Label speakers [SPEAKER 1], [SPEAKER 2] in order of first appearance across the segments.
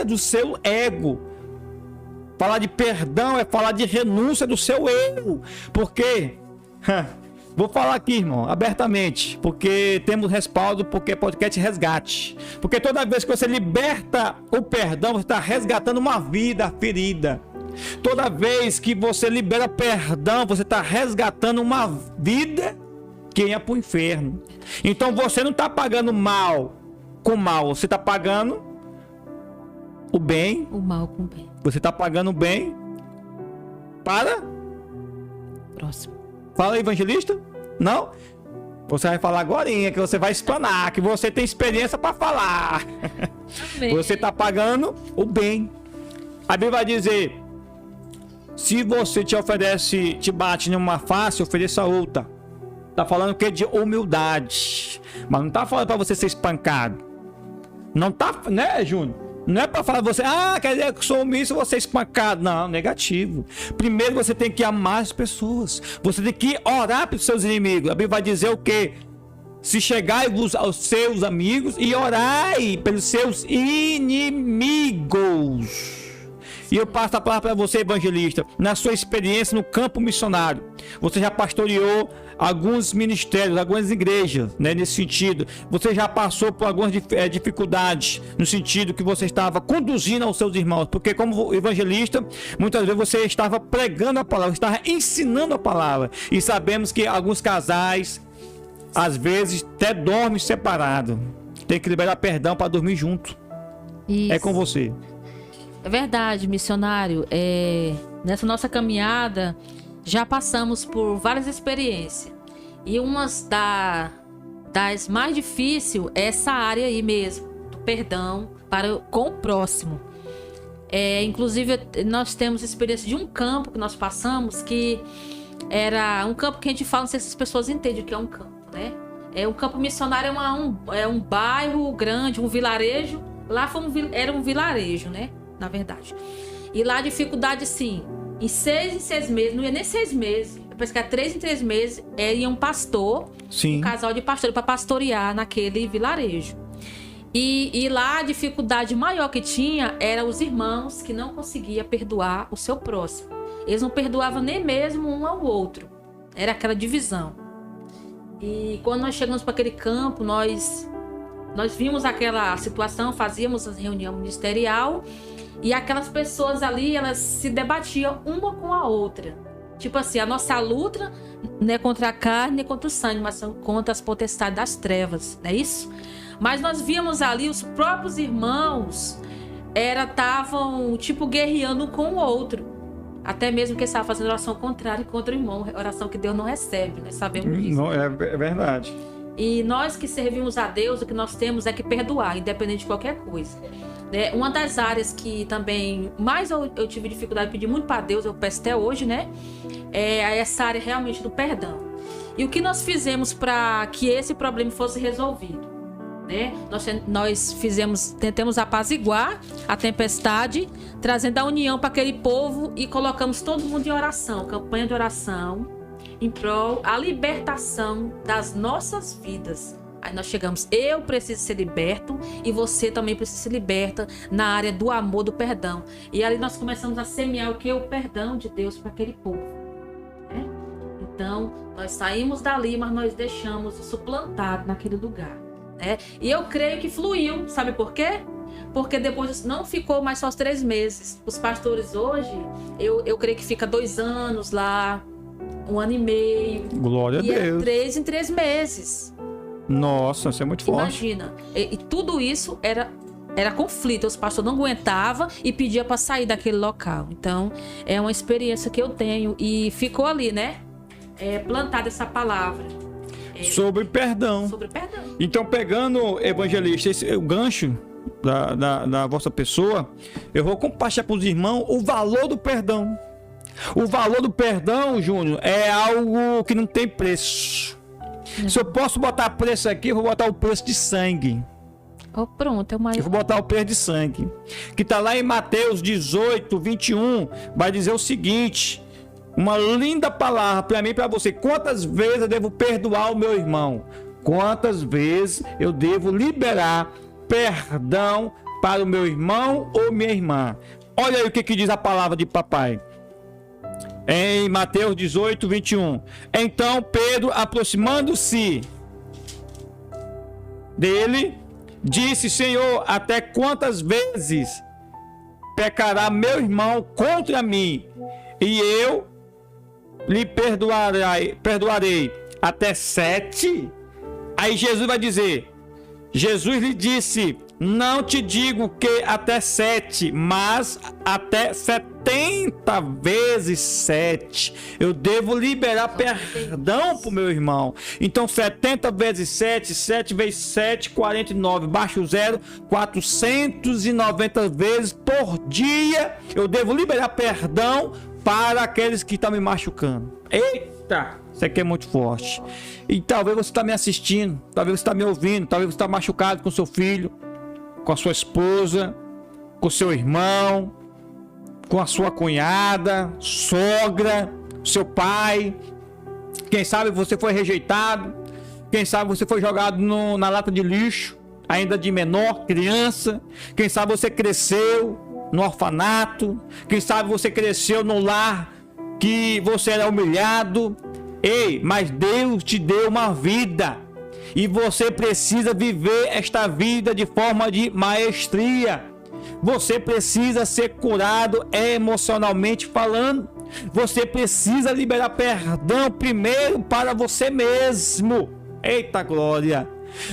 [SPEAKER 1] do seu ego. Falar de perdão é falar de renúncia do seu eu. Porque, vou falar aqui, irmão, abertamente, porque temos respaldo, porque é podcast resgate. Porque toda vez que você liberta o perdão, você está resgatando uma vida ferida. Toda vez que você libera perdão, você está resgatando uma vida que ia para o inferno. Então você não está pagando mal com mal, você está pagando o bem.
[SPEAKER 2] O mal com o bem.
[SPEAKER 1] Você está pagando o bem para...
[SPEAKER 2] Próximo.
[SPEAKER 1] Fala, evangelista? Não? Você vai falar agora, que você vai explanar, que você tem experiência para falar.
[SPEAKER 2] Amém.
[SPEAKER 1] Você está pagando o bem. A Bíblia vai dizer: se você te oferece, te bate numa face, ofereça outra. Tá falando o que? De humildade. Mas não tá falando para você ser espancado. Não tá, né, Júnior? Não é para falar você, quer dizer que sou omisso, você é espancado. Não, negativo. Primeiro você tem que amar as pessoas. Você tem que orar pelos seus inimigos. A Bíblia vai dizer o quê? Se chegai-vos aos seus amigos e orai pelos seus inimigos. E eu passo a palavra para você, evangelista, na sua experiência no campo missionário. Você já pastoreou alguns ministérios, algumas igrejas, né, nesse sentido. Você já passou por algumas dificuldades, no sentido que você estava conduzindo aos seus irmãos. Porque como evangelista, muitas vezes você estava pregando a palavra, estava ensinando a palavra. E sabemos que alguns casais, às vezes, até dormem separados. Tem que liberar perdão para dormir junto.
[SPEAKER 2] Isso.
[SPEAKER 1] É com você.
[SPEAKER 2] É verdade, missionário. Nessa nossa caminhada, já passamos por várias experiências. E uma das mais difíceis é essa área aí mesmo, do perdão com o próximo. Inclusive, nós temos experiência de um campo que nós passamos, que era um campo que a gente fala, não sei se as pessoas entendem o que é um campo, né? Um campo missionário é um bairro grande, um vilarejo. Lá era um vilarejo, né? Na verdade. E lá a dificuldade, sim, em 6 em 6 meses, não ia nem 6 meses, depois que 3 em 3 meses, ia um pastor,
[SPEAKER 1] sim,
[SPEAKER 2] um casal de pastores para pastorear naquele vilarejo. E lá a dificuldade maior que tinha era os irmãos que não conseguiam perdoar o seu próximo. Eles não perdoavam nem mesmo um ao outro. Era aquela divisão. E quando nós chegamos para aquele campo, nós vimos aquela situação, fazíamos a reunião ministerial. E aquelas pessoas ali, elas se debatiam uma com a outra. Tipo assim, a nossa luta não é contra a carne, nem contra o sangue, mas contra as potestades das trevas, não é isso? Mas nós víamos ali, os próprios irmãos estavam tipo guerreando um com o outro. Até mesmo que estavam fazendo oração contrária contra o irmão, oração que Deus não recebe, né? Sabemos disso.
[SPEAKER 1] Não, é verdade.
[SPEAKER 2] E nós que servimos a Deus, o que nós temos é que perdoar, independente de qualquer coisa. Uma das áreas que também mais eu tive dificuldade de pedir muito para Deus, eu peço até hoje, né? É essa área realmente do perdão. E o que nós fizemos para que esse problema fosse resolvido? Né? Nós tentamos apaziguar a tempestade, trazendo a união para aquele povo e colocamos todo mundo em oração, campanha de oração, em prol a libertação das nossas vidas. Aí nós chegamos, eu preciso ser liberto e você também precisa ser liberta na área do amor, do perdão. E ali nós começamos a semear o que é o perdão de Deus para aquele povo. Né? Então, nós saímos dali, mas nós deixamos isso plantado naquele lugar. Né? E eu creio que fluiu, sabe por quê? Porque depois não ficou mais só os 3 meses. Os pastores hoje, eu creio que fica 2 anos lá, 1 ano e meio.
[SPEAKER 1] Glória a Deus.
[SPEAKER 2] 3 em 3 meses.
[SPEAKER 1] Nossa, isso é muito forte.
[SPEAKER 2] Imagina. E tudo isso era conflito. Os pastores não aguentavam e pediam para sair daquele local. Então, é uma experiência que eu tenho. E ficou ali, né? Plantada essa palavra.
[SPEAKER 1] Sobre perdão.
[SPEAKER 2] Sobre perdão.
[SPEAKER 1] Então, pegando, evangelista, o gancho da vossa pessoa, eu vou compartilhar para os irmãos o valor do perdão. O valor do perdão, Júnior, é algo que não tem preço. Se eu posso botar preço aqui, eu vou botar o preço de sangue.
[SPEAKER 2] Pronto, é uma...
[SPEAKER 1] Eu vou botar o preço de sangue. Que está lá em Mateus 18, 21, vai dizer o seguinte... Uma linda palavra para mim e para você. Quantas vezes eu devo perdoar o meu irmão? Quantas vezes eu devo liberar perdão para o meu irmão ou minha irmã. Olha aí o que diz a palavra de papai. Em Mateus 18, 21. Então Pedro, aproximando-se dele, disse: Senhor, até quantas vezes pecará meu irmão contra mim, e eu lhe perdoarei até 7? Aí Jesus vai dizer, Jesus lhe disse: não te digo que até 7, mas até 70 vezes 7. Eu devo liberar perdão para o meu irmão. Então 70 vezes 7, 7 vezes 7, 49. Baixa o zero, 490 vezes por dia eu devo liberar perdão para aqueles que estão me machucando. Eita! Isso aqui é muito forte. E talvez você está me assistindo, talvez você está me ouvindo, talvez você está machucado com seu filho, com a sua esposa, com seu irmão, com a sua cunhada, sogra, seu pai. Quem sabe você foi rejeitado, quem sabe você foi jogado na lata de lixo, ainda de menor, criança. Quem sabe você cresceu no orfanato, quem sabe você cresceu no lar que você era humilhado. Ei, mas Deus te deu uma vida e você precisa viver esta vida de forma de maestria. Você precisa ser curado emocionalmente falando. Você precisa liberar perdão primeiro para você mesmo. Eita glória!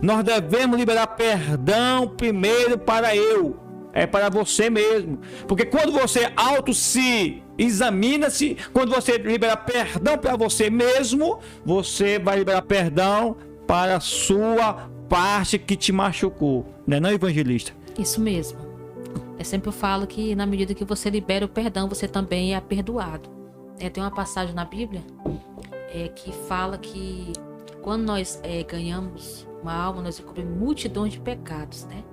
[SPEAKER 1] Nós devemos liberar perdão primeiro para eu. É para você mesmo. Porque quando você se examina-se, quando você liberar perdão para você mesmo, você vai liberar perdão para a sua parte que te machucou. Não é não, evangelista?
[SPEAKER 2] Isso mesmo. Sempre eu falo que na medida que você libera o perdão, você também é perdoado. Tem uma passagem na Bíblia que fala que quando nós ganhamos uma alma, nós encobrimos multidões de pecados, né?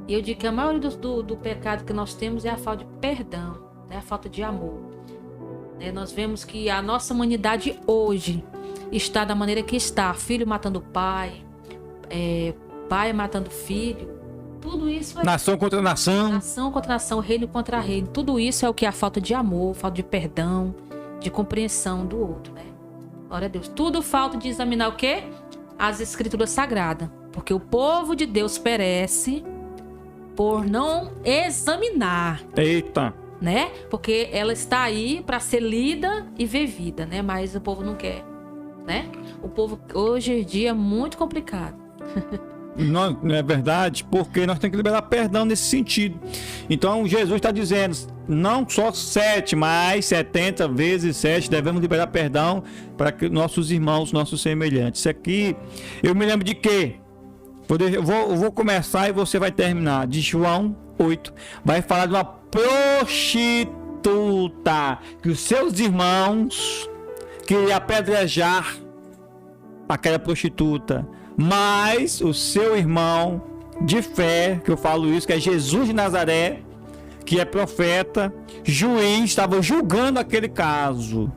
[SPEAKER 2] E eu digo que a maioria do pecado que nós temos é a falta de perdão, né? A falta de amor. Nós vemos que a nossa humanidade hoje está da maneira que está. Filho matando pai, pai matando filho. Tudo isso é...
[SPEAKER 1] Nação contra nação.
[SPEAKER 2] Nação contra nação, reino contra reino. Tudo isso é o que? A falta de amor, falta de perdão, de compreensão do outro, né? Glória a Deus. Tudo falta de examinar o quê? As escrituras sagradas. Porque o povo de Deus perece por não examinar.
[SPEAKER 1] Eita!
[SPEAKER 2] Né? Porque ela está aí para ser lida e vivida, né? Mas o povo não quer, né? O povo hoje em dia é muito complicado.
[SPEAKER 1] Não é verdade? Porque nós temos que liberar perdão nesse sentido. Então Jesus está dizendo, não só 7, mas 70 vezes 7 devemos liberar perdão para que nossos irmãos, nossos semelhantes. Isso aqui, eu me lembro de quê? Eu vou começar e você vai terminar. De João 8. Vai falar de uma prostituta. Que os seus irmãos queriam apedrejar aquela prostituta. Mas o seu irmão de fé, que eu falo isso, que é Jesus de Nazaré, que é profeta, juiz, estava julgando aquele caso.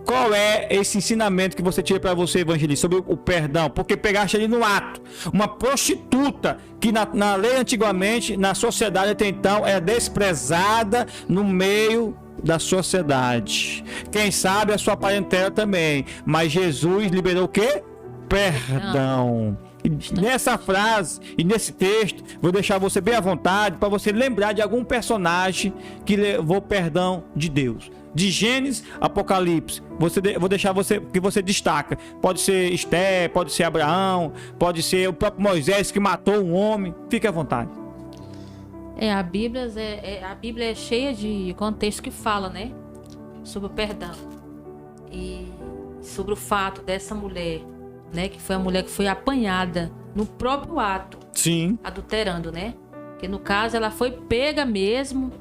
[SPEAKER 1] Qual é esse ensinamento que você tira para você, evangelista, sobre o perdão? Porque pegaste ali no ato uma prostituta que na lei antigamente, na sociedade até então, era desprezada no meio da sociedade. Quem sabe a sua parentela também. Mas Jesus liberou o quê? Perdão. E nessa frase e nesse texto, vou deixar você bem à vontade para você lembrar de algum personagem que levou perdão de Deus. De Gênesis, Apocalipse, vou deixar você que você destaca. Pode ser Esté, pode ser Abraão, pode ser o próprio Moisés que matou um homem. Fique à vontade.
[SPEAKER 2] A Bíblia é cheia de contexto que fala, né, sobre o perdão e sobre o fato dessa mulher, né, que foi a mulher que foi apanhada no próprio ato.
[SPEAKER 1] Sim.
[SPEAKER 2] Adulterando, né? Que no caso ela foi pega mesmo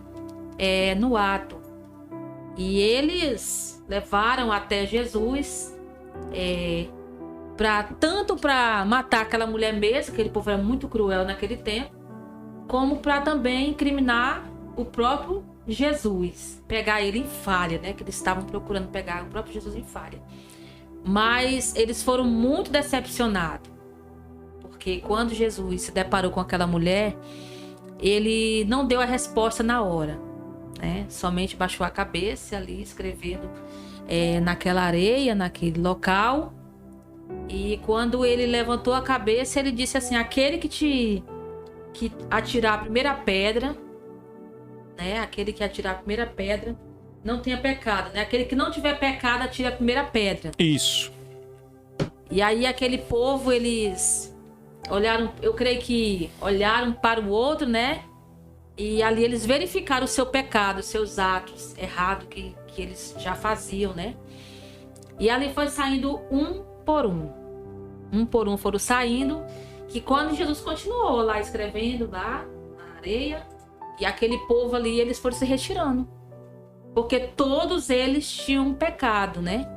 [SPEAKER 2] no ato. E eles levaram até Jesus tanto para matar aquela mulher mesmo, aquele povo era muito cruel naquele tempo, como para também incriminar o próprio Jesus, pegar ele em falha, né? Que eles estavam procurando pegar o próprio Jesus em falha. Mas eles foram muito decepcionados, porque quando Jesus se deparou com aquela mulher, ele não deu a resposta na hora, né? Somente baixou a cabeça ali, escrevendo naquela areia, naquele local. E quando ele levantou a cabeça, ele disse assim: aquele que atirar a primeira pedra, né? Aquele que atirar a primeira pedra não tenha pecado, né? Aquele que não tiver pecado, atire a primeira pedra.
[SPEAKER 1] Isso.
[SPEAKER 2] E aí aquele povo, eles olharam, eu creio que olharam para o outro, né? E ali eles verificaram o seu pecado, os seus atos errados que eles já faziam, né? E ali foi saindo um por um foram saindo, que quando Jesus continuou lá escrevendo lá na areia, e aquele povo ali, eles foram se retirando, porque todos eles tinham pecado, né?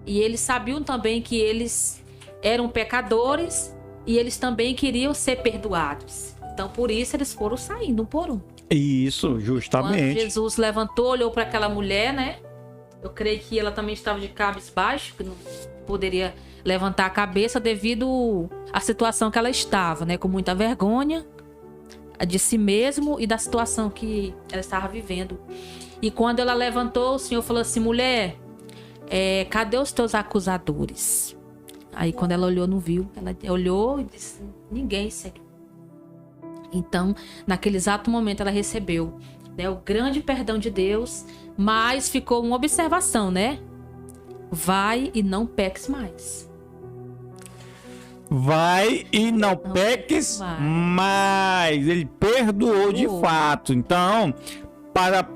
[SPEAKER 2] E eles sabiam também que eles eram pecadores e eles também queriam ser perdoados. Então, por isso, eles foram saindo um por um.
[SPEAKER 1] Isso, justamente.
[SPEAKER 2] Quando Jesus levantou, olhou para aquela mulher, né? Eu creio que ela também estava de cabisbaixo, que não poderia levantar a cabeça devido à situação que ela estava, né? Com muita vergonha de si mesmo e da situação que ela estava vivendo. E quando ela levantou, o Senhor falou assim: mulher, cadê os teus acusadores? Aí quando ela olhou, não viu. Ela olhou e disse: ninguém, Senhor. Então, naquele exato momento, ela recebeu, né, o grande perdão de Deus, mas ficou uma observação, né? Vai e não peques mais.
[SPEAKER 1] Vai e não peques mais. Ele perdoou de fato. Então, para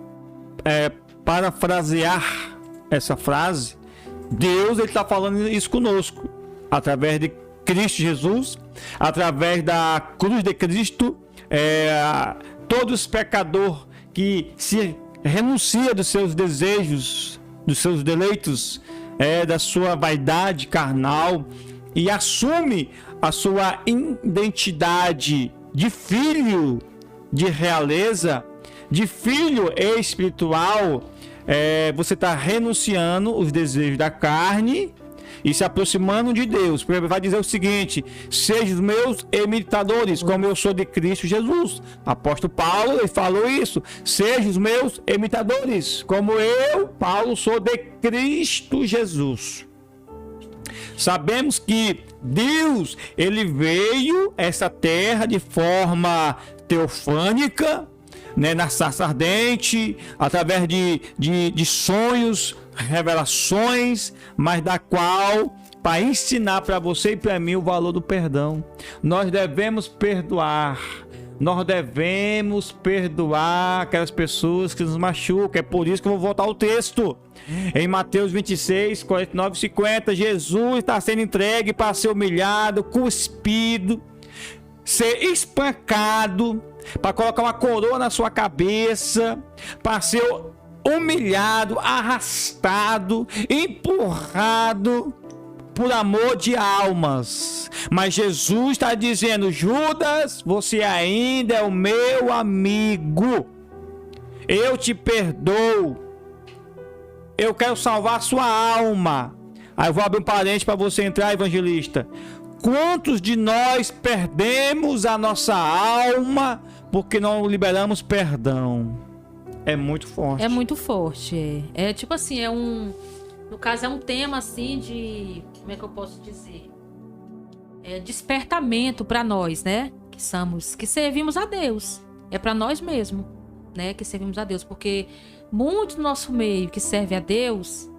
[SPEAKER 1] parafrasear essa frase, Deus está falando isso conosco, através de Cristo Jesus, através da cruz de Cristo. Todos os pecadores que se renuncia dos seus desejos, dos seus deleitos, da sua vaidade carnal, e assume a sua identidade de filho de realeza, de filho espiritual, você está renunciando os desejos da carne e se aproximando de Deus. Porque vai dizer o seguinte: sejam os meus imitadores, como eu sou de Cristo Jesus. Apóstolo Paulo, ele falou isso: sejam os meus imitadores, como eu, Paulo, sou de Cristo Jesus. Sabemos que Deus, ele veio a essa terra de forma teofânica, né, na sarça ardente, através de sonhos, revelações, mas da qual, para ensinar para você e para mim o valor do perdão. Nós devemos perdoar. Nós devemos perdoar aquelas pessoas que nos machucam. É por isso que eu vou voltar ao texto. Em Mateus 26, 49 e 50, Jesus está sendo entregue para ser humilhado, cuspido, ser espancado, para colocar uma coroa na sua cabeça, para ser humilhado, arrastado, empurrado por amor de almas. Mas Jesus está dizendo: Judas, você ainda é o meu amigo, eu te perdoo, eu quero salvar a sua alma. Aí eu vou abrir um parênteses para você entrar, evangelista. Quantos de nós perdemos a nossa alma porque não liberamos perdão? É muito forte.
[SPEAKER 2] É muito forte. É tipo assim, no caso, é um tema assim de, como é que eu posso dizer? Despertamento para nós, né? Que servimos a Deus. É para nós mesmos, né? Que servimos a Deus. Porque muito do nosso meio que serve a Deus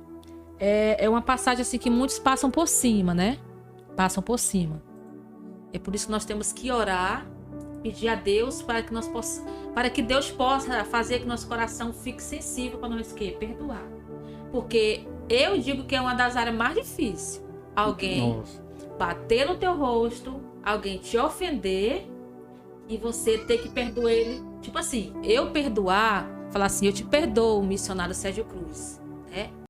[SPEAKER 2] é uma passagem assim que muitos passam por cima, né? Passam por cima. É por isso que nós temos que orar, pedir a Deus para que Deus possa fazer que nosso coração fique sensível para nós perdoar. Porque eu digo que é uma das áreas mais difíceis. Alguém bater no teu rosto, alguém te ofender e você ter que perdoar ele. Tipo assim, eu perdoar, falar assim: eu te perdoo, missionário Sérgio Cruz, né?